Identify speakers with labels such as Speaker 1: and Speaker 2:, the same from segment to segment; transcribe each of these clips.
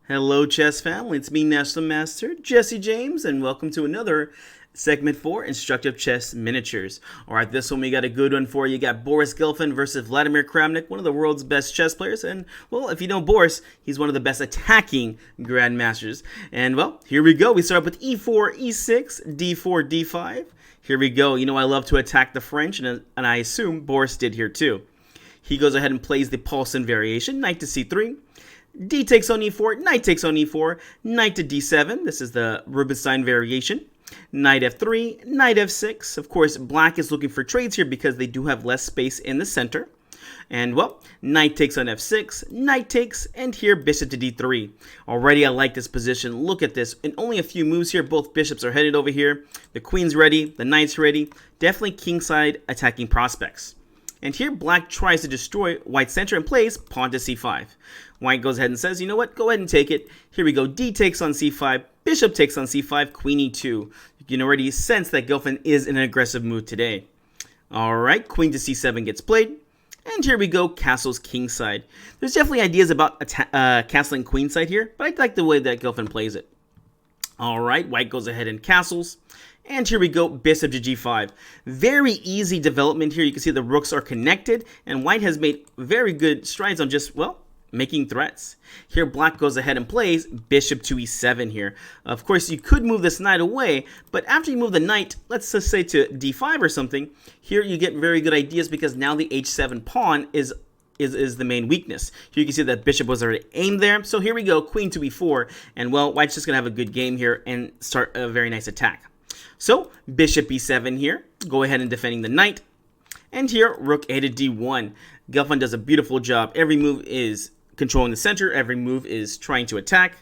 Speaker 1: Hello, chess family. It's me, National Master Jesse James, and welcome to another segment for Instructive Chess Miniatures. All right, this one we got a good one for you. You got Boris Gelfand versus Vladimir Kramnik, one of the world's best chess players. And, well, if you know Boris, he's one of the best attacking grandmasters. And, well, here we go. We start with e4, e6, d4, d5. Here we go. You know I love to attack the French, and I assume Boris did here too. He goes ahead and plays the Paulsen variation, knight to c3. D takes on e4, knight takes on e4, knight to d7. This is the Rubinstein variation. Knight f3, knight f6. Of course, black is looking for trades here because they do have less space in the center. And, well, knight takes on f6, knight takes, and here bishop to d3. Already I like this position. Look at this. In only a few moves here, both bishops are headed over here. The queen's ready, the knight's ready. Definitely kingside attacking prospects. And here black tries to destroy white's center and plays pawn to c5. White goes ahead and says, you know what, go ahead and take it. Here we go, d takes on c5, bishop takes on c5, queen e2. You can already sense that Gelfand is in an aggressive mood today. Alright, queen to c7 gets played. And here we go, castles kingside. There's definitely ideas about castling queenside here, but I like the way that Gelfand plays it. Alright, white goes ahead and castles. And here we go, bishop to g5. Very easy development here. You can see the rooks are connected, and white has made very good strides on just, well, making threats. Here black goes ahead and plays bishop to e7 here. Of course, you could move this knight away, but after you move the knight, let's just say to d5 or something, here you get very good ideas because now the h7 pawn is the main weakness. Here you can see that bishop was already aimed there. So here we go, queen to e4, and, well, white's just going to have a good game here and start a very nice attack. So, bishop e7 here, go ahead and defending the knight. And here, rook a to d1. Gelfand does a beautiful job. Every move is controlling the center. Every move is trying to attack.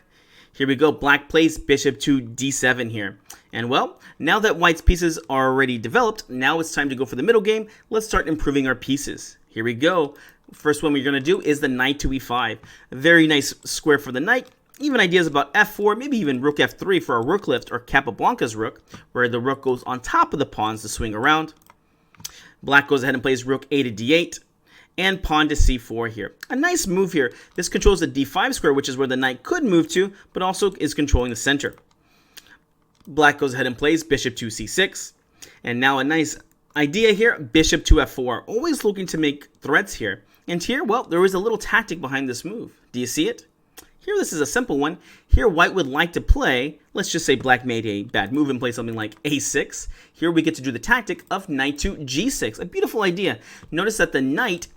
Speaker 1: Here we go, black plays bishop to d7 here. And, well, now that white's pieces are already developed, now it's time to go for the middle game. Let's start improving our pieces. Here we go. First one we're going to do is the knight to e5. A very nice square for the knight. Even ideas about f4, maybe even rook f3 for a rook lift or Capablanca's rook, where the rook goes on top of the pawns to swing around. Black goes ahead and plays rook a to d8 and pawn to c4 here. A nice move here. This controls the d5 square, which is where the knight could move to, but also is controlling the center. Black goes ahead and plays bishop to c6. And now a nice idea here, bishop to f4. Always looking to make threats here. And here, well, there is a little tactic behind this move. Do you see it? Here, this is a simple one. Here, white would like to play, let's just say black made a bad move and play something like a6. Here, we get to do the tactic of knight to g6. A beautiful idea. Notice that the knight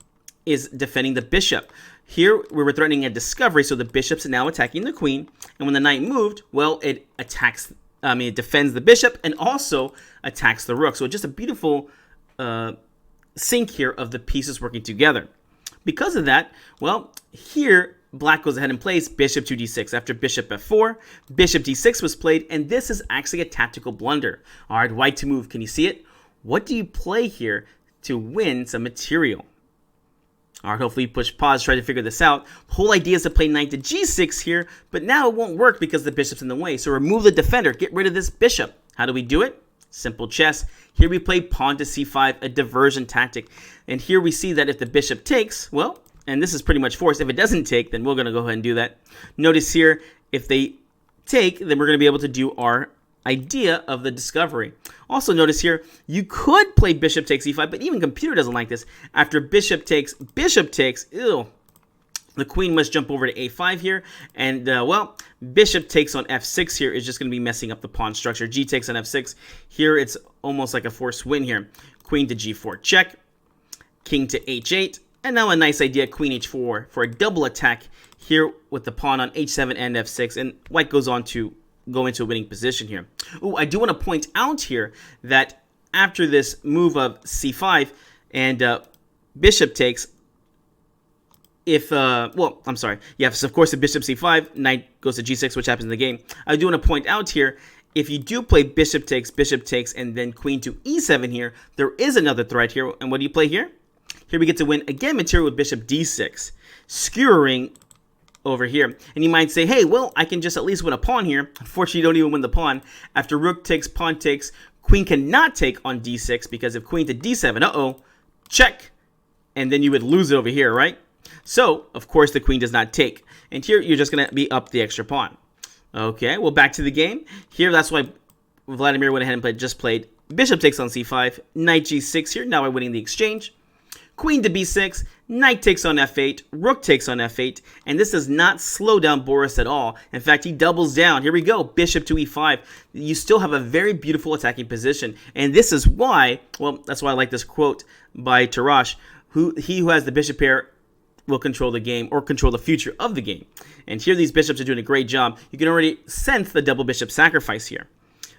Speaker 1: is defending the bishop. Here, we were threatening a discovery, so the bishop's now attacking the queen. And when the knight moved, well, it defends the bishop and also attacks the rook. So just a beautiful sync here of the pieces working together. Because of that, well, here, black goes ahead and plays bishop to d6. After bishop f4, bishop d6 was played, and this is actually a tactical blunder. All right, white to move. Can you see it? What do you play here to win some material? All right, hopefully you push pause, try to figure this out. The whole idea is to play knight to g6 here, but now it won't work because the bishop's in the way. So remove the defender. Get rid of this bishop. How do we do it? Simple chess. Here we play pawn to c5, a diversion tactic. And here we see that if the bishop takes, well, and this is pretty much forced. If it doesn't take, then we're going to go ahead and do that. Notice here, if they take, then we're going to be able to do our idea of the discovery. Also notice here, you could play bishop takes e5, but even computer doesn't like this. After bishop takes, ew. The queen must jump over to a5 here. And, well, bishop takes on f6 here is just going to be messing up the pawn structure. G takes on f6. Here it's almost like a forced win here. Queen to g4 check. King to h8. And now a nice idea, queen h4 for a double attack here with the pawn on h7 and f6. And white goes on to go into a winning position here. Oh, I do want to point out here that after this move of c5 and bishop takes, well, I'm sorry. Yes, of course, the bishop c5, knight goes to g6, which happens in the game. I do want to point out here, if you do play bishop takes, and then queen to e7 here, there is another threat here. And what do you play here? Here we get to win, again, material with bishop d6, skewering over here. And you might say, hey, well, I can just at least win a pawn here. Unfortunately, you don't even win the pawn. After rook takes, pawn takes, queen cannot take on d6, because if queen to d7, check, and then you would lose it over here, right? So, of course, the queen does not take. And here, you're just going to be up the extra pawn. Okay, well, back to the game. Here, that's why Vladimir went ahead and just played bishop takes on c5, knight g6 here. Now we're winning the exchange. Queen to b6, knight takes on f8, rook takes on f8, and this does not slow down Boris at all. In fact, he doubles down. Here we go, bishop to e5. You still have a very beautiful attacking position, and this is why, well, that's why I like this quote by Tarrasch, he who has the bishop pair will control the game or control the future of the game. And here these bishops are doing a great job. You can already sense the double bishop sacrifice here.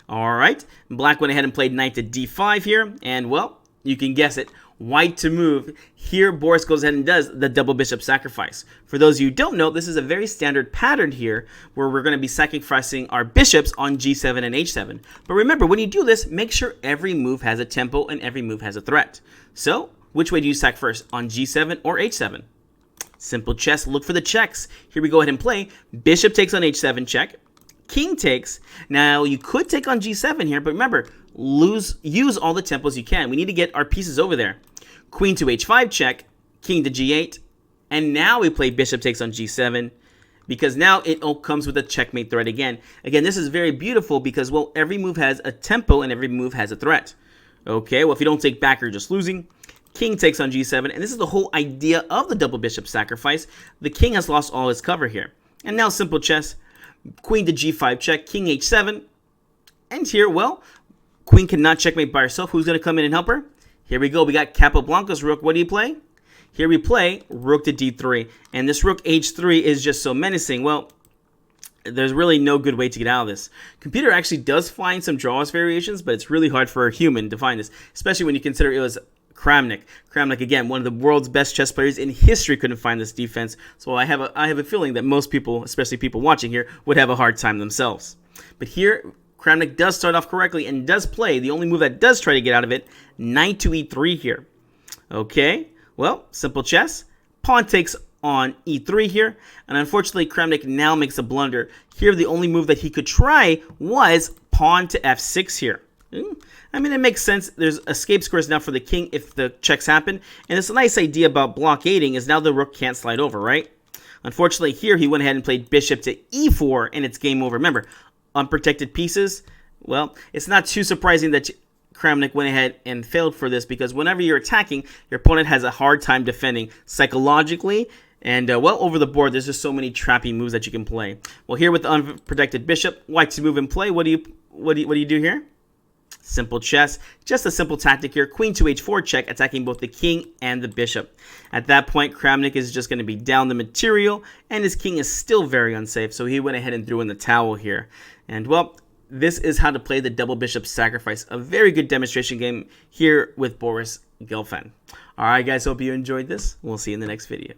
Speaker 1: All right, black went ahead and played knight to d5 here, and well, you can guess it. White to move. Here, Boris goes ahead and does the double bishop sacrifice. For those of you who don't know, this is a very standard pattern here where we're going to be sacrificing our bishops on g7 and h7. But remember, when you do this, make sure every move has a tempo and every move has a threat. So, which way do you sack first, on g7 or h7? Simple chess, look for the checks. Here we go ahead and play. Bishop takes on h7 check. King takes. Now, you could take on g7 here, but remember, use all the tempos you can. We need to get our pieces over there. Queen to h5 check, king to g8, and now we play bishop takes on g7 because now it all comes with a checkmate threat again. Again, this is very beautiful because, well, every move has a tempo and every move has a threat. Okay, well, if you don't take back, you're just losing. King takes on g7, and this is the whole idea of the double bishop sacrifice. The king has lost all his cover here. And now simple chess, queen to g5 check, king h7, and here, well, queen cannot checkmate by herself. Who's going to come in and help her? Here we go. We got Capablanca's rook. What do you play? Here we play rook to d3. And this rook h3 is just so menacing. Well, there's really no good way to get out of this. Computer actually does find some draws variations, but it's really hard for a human to find this, especially when you consider it was Kramnik. Kramnik, again, one of the world's best chess players in history, couldn't find this defense. So I have a feeling that most people, especially people watching here, would have a hard time themselves. But here, Kramnik does start off correctly and does play. The only move that does try to get out of it, knight to e3 here. Okay, well, simple chess. Pawn takes on e3 here. And unfortunately, Kramnik now makes a blunder. Here, the only move that he could try was pawn to f6 here. I mean, it makes sense. There's escape squares now for the king if the checks happen. And it's a nice idea about blockading is now the rook can't slide over, right? Unfortunately, here he went ahead and played bishop to e4, and it's game over. Remember, unprotected pieces, well, it's not too surprising that Kramnik went ahead and failed for this because whenever you're attacking, your opponent has a hard time defending psychologically. And, well, over the board, there's just so many trappy moves that you can play. Well, here with the unprotected bishop, white to move and play. What do you do here? Simple chess, just a simple tactic here. Queen to h4 check, attacking both the king and the bishop. At that point, Kramnik is just going to be down the material, and his king is still very unsafe, so he went ahead and threw in the towel here. And, well, this is how to play the double bishop sacrifice. A very good demonstration game here with Boris Gelfand. All right, guys, hope you enjoyed this. We'll see you in the next video.